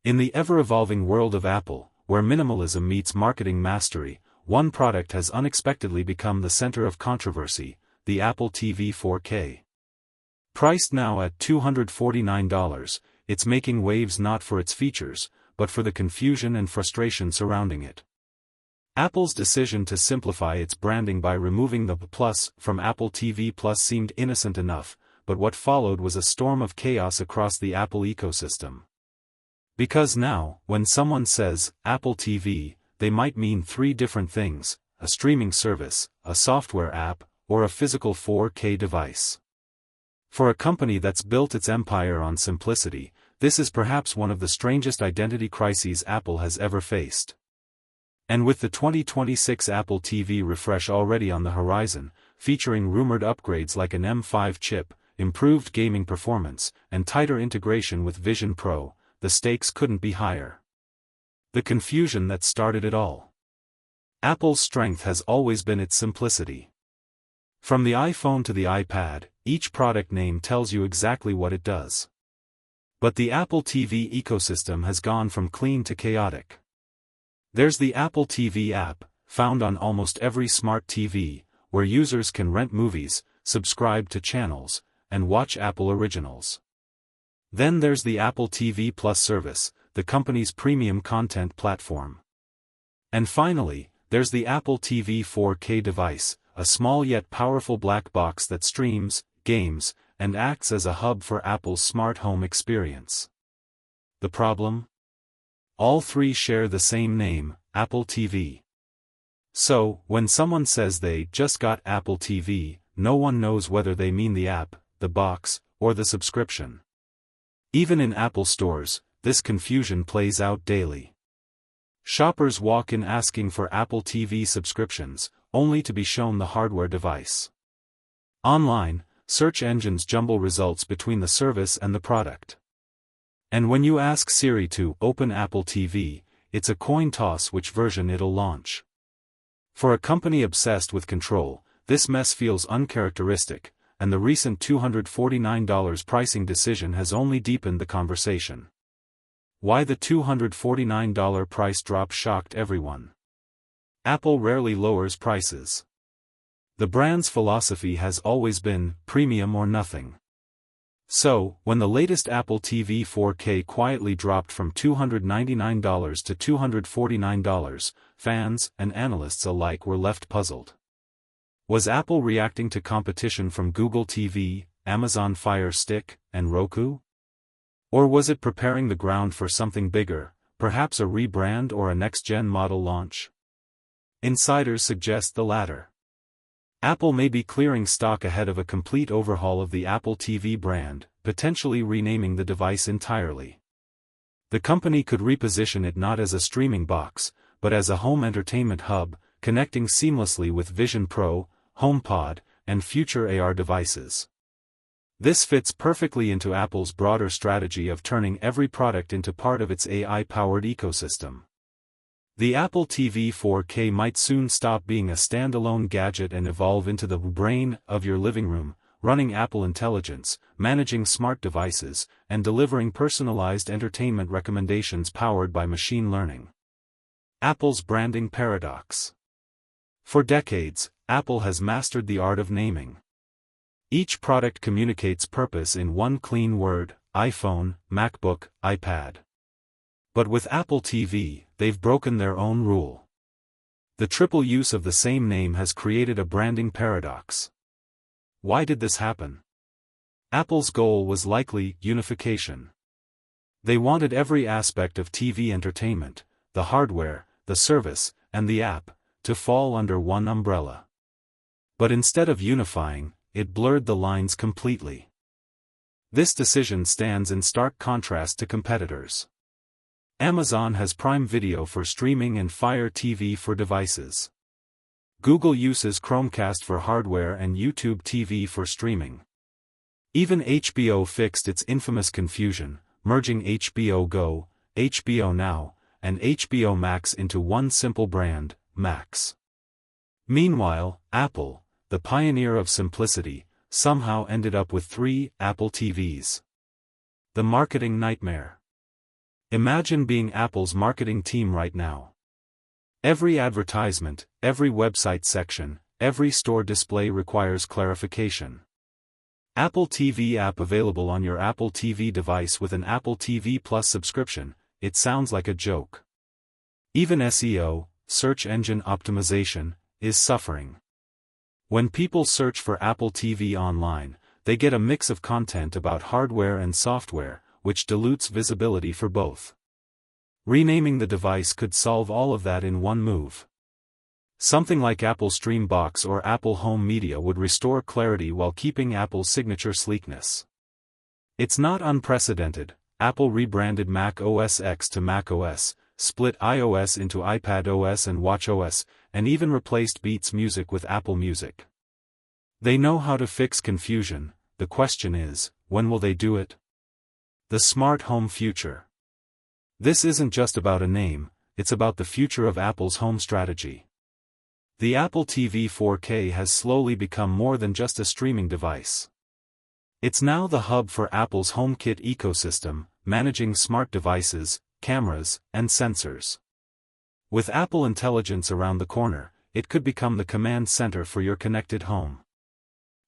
In the ever-evolving world of Apple, where minimalism meets marketing mastery, one product has unexpectedly become the center of controversy: the Apple TV 4K. Priced now at $249, it's making waves not for its features, but for the confusion and frustration surrounding it. Apple's decision to simplify its branding by removing the Plus from Apple TV Plus seemed innocent enough, but what followed was a storm of chaos across the Apple ecosystem. Because now, when someone says Apple TV, they might mean three different things: a streaming service, a software app, or a physical 4K device. For a company that's built its empire on simplicity, this is perhaps one of the strangest identity crises Apple has ever faced. And with the 2026 Apple TV refresh already on the horizon, featuring rumored upgrades like an M5 chip, improved gaming performance, and tighter integration with Vision Pro, the stakes couldn't be higher. The confusion that started it all. Apple's strength has always been its simplicity. From the iPhone to the iPad, each product name tells you exactly what it does. But the Apple TV ecosystem has gone from clean to chaotic. There's the Apple TV app, found on almost every smart TV, where users can rent movies, subscribe to channels, and watch Apple originals. Then there's the Apple TV Plus service, the company's premium content platform. And finally, there's the Apple TV 4K device, a small yet powerful black box that streams, games, and acts as a hub for Apple's smart home experience. The problem? All three share the same name, Apple TV. So, when someone says they just got Apple TV, no one knows whether they mean the app, the box, or the subscription. Even in Apple stores, this confusion plays out daily. Shoppers walk in asking for Apple TV subscriptions, only to be shown the hardware device. Online, search engines jumble results between the service and the product. And when you ask Siri to open Apple TV, it's a coin toss which version it'll launch. For a company obsessed with control, this mess feels uncharacteristic, and the recent $249 pricing decision has only deepened the conversation. Why the $249 price drop shocked everyone. Apple rarely lowers prices. The brand's philosophy has always been premium or nothing. So, when the latest Apple TV 4K quietly dropped from $299 to $249, fans and analysts alike were left puzzled. Was Apple reacting to competition from Google TV, Amazon Fire Stick, and Roku? Or was it preparing the ground for something bigger, perhaps a rebrand or a next-gen model launch? Insiders suggest the latter. Apple may be clearing stock ahead of a complete overhaul of the Apple TV brand, potentially renaming the device entirely. The company could reposition it not as a streaming box, but as a home entertainment hub, connecting seamlessly with Vision Pro, HomePod, and future AR devices. This fits perfectly into Apple's broader strategy of turning every product into part of its AI-powered ecosystem. The Apple TV 4K might soon stop being a standalone gadget and evolve into the brain of your living room, running Apple Intelligence, managing smart devices, and delivering personalized entertainment recommendations powered by machine learning. Apple's branding paradox. For decades, Apple has mastered the art of naming. Each product communicates purpose in one clean word: iPhone, MacBook, iPad. But with Apple TV, they've broken their own rule. The triple use of the same name has created a branding paradox. Why did this happen? Apple's goal was likely unification. They wanted every aspect of TV entertainment, the hardware, the service, and the app, to fall under one umbrella. But instead of unifying, it blurred the lines completely. This decision stands in stark contrast to competitors. Amazon has Prime Video for streaming and Fire TV for devices. Google uses Chromecast for hardware and YouTube TV for streaming. Even HBO fixed its infamous confusion, merging HBO Go, HBO Now, and HBO Max into one simple brand, Max. Meanwhile, Apple, the pioneer of simplicity, somehow ended up with 3 Apple TVs. The marketing nightmare. Imagine being Apple's marketing team right now. Every advertisement, every website section, every store display requires clarification. Apple TV app available on your Apple TV device with an Apple TV Plus subscription. It sounds like a joke. Even SEO, search engine optimization, is suffering. When people search for Apple TV online, they get a mix of content about hardware and software, which dilutes visibility for both. Renaming the device could solve all of that in one move. Something like Apple Stream Box or Apple Home Media would restore clarity while keeping Apple's signature sleekness. It's not unprecedented. Apple rebranded Mac OS X to Mac OS, split iOS into iPad OS and watchOS, and even replaced Beats Music with Apple Music. They know how to fix confusion. The question is, when will they do it? The smart home future. This isn't just about a name, it's about the future of Apple's home strategy. The Apple TV 4K has slowly become more than just a streaming device. It's now the hub for Apple's HomeKit ecosystem, managing smart devices, cameras, and sensors. With Apple Intelligence around the corner, it could become the command center for your connected home.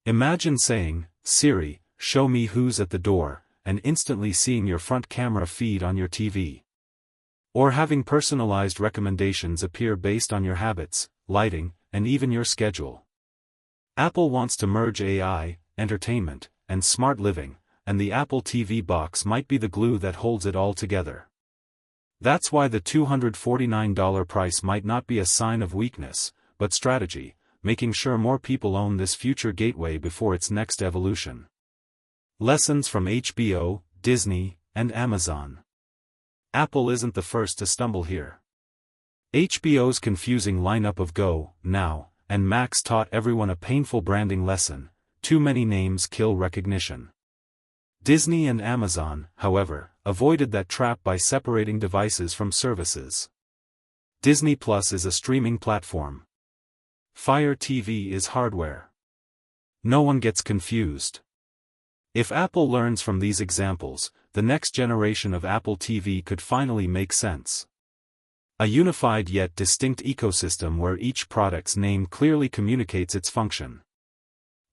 Imagine saying, "Siri, show me who's at the door," and instantly seeing your front camera feed on your TV. Or having personalized recommendations appear based on your habits, lighting, and even your schedule. Apple wants to merge AI, entertainment, and smart living, and the Apple TV box might be the glue that holds it all together. That's why the $249 price might not be a sign of weakness, but strategy, making sure more people own this future gateway before its next evolution. Lessons from HBO, Disney, and Amazon. Apple isn't the first to stumble here. HBO's confusing lineup of Go, Now, and Max taught everyone a painful branding lesson: too many names kill recognition. Disney and Amazon, however, avoided that trap by separating devices from services. Disney Plus is a streaming platform. Fire TV is hardware. No one gets confused. If Apple learns from these examples, the next generation of Apple TV could finally make sense. A unified yet distinct ecosystem where each product's name clearly communicates its function.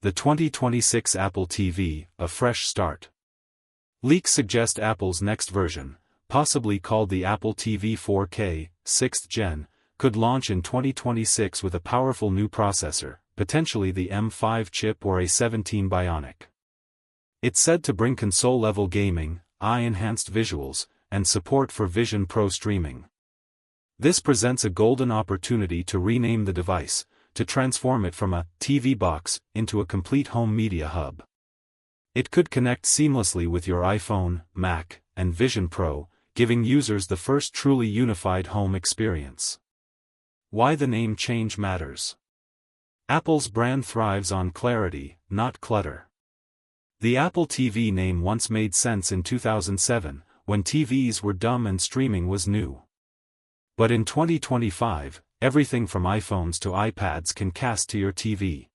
The 2026 Apple TV, a fresh start. Leaks suggest Apple's next version, possibly called the Apple TV 4K, 6th Gen, could launch in 2026 with a powerful new processor, potentially the M5 chip or A17 Bionic. It's said to bring console-level gaming, eye-enhanced visuals, and support for Vision Pro streaming. This presents a golden opportunity to rename the device, to transform it from a TV box into a complete home media hub. It could connect seamlessly with your iPhone, Mac, and Vision Pro, giving users the first truly unified home experience. Why the name change matters. Apple's brand thrives on clarity, not clutter. The Apple TV name once made sense in 2007, when TVs were dumb and streaming was new. But in 2025, everything from iPhones to iPads can cast to your TV.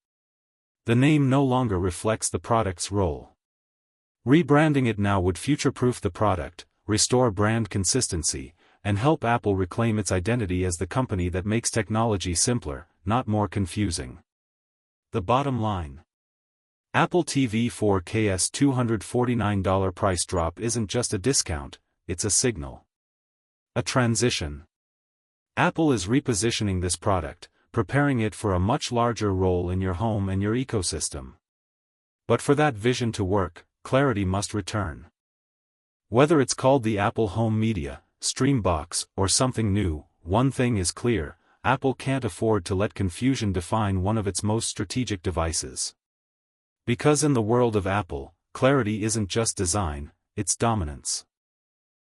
The name no longer reflects the product's role. Rebranding it now would future-proof the product, restore brand consistency, and help Apple reclaim its identity as the company that makes technology simpler, not more confusing. The bottom line. Apple TV 4K's $249 price drop isn't just a discount, it's a signal. A transition. Apple is repositioning this product, preparing it for a much larger role in your home and your ecosystem. But for that vision to work, clarity must return. Whether it's called the Apple Home Media, Stream Box, or something new, one thing is clear: Apple can't afford to let confusion define one of its most strategic devices. Because in the world of Apple, clarity isn't just design, it's dominance.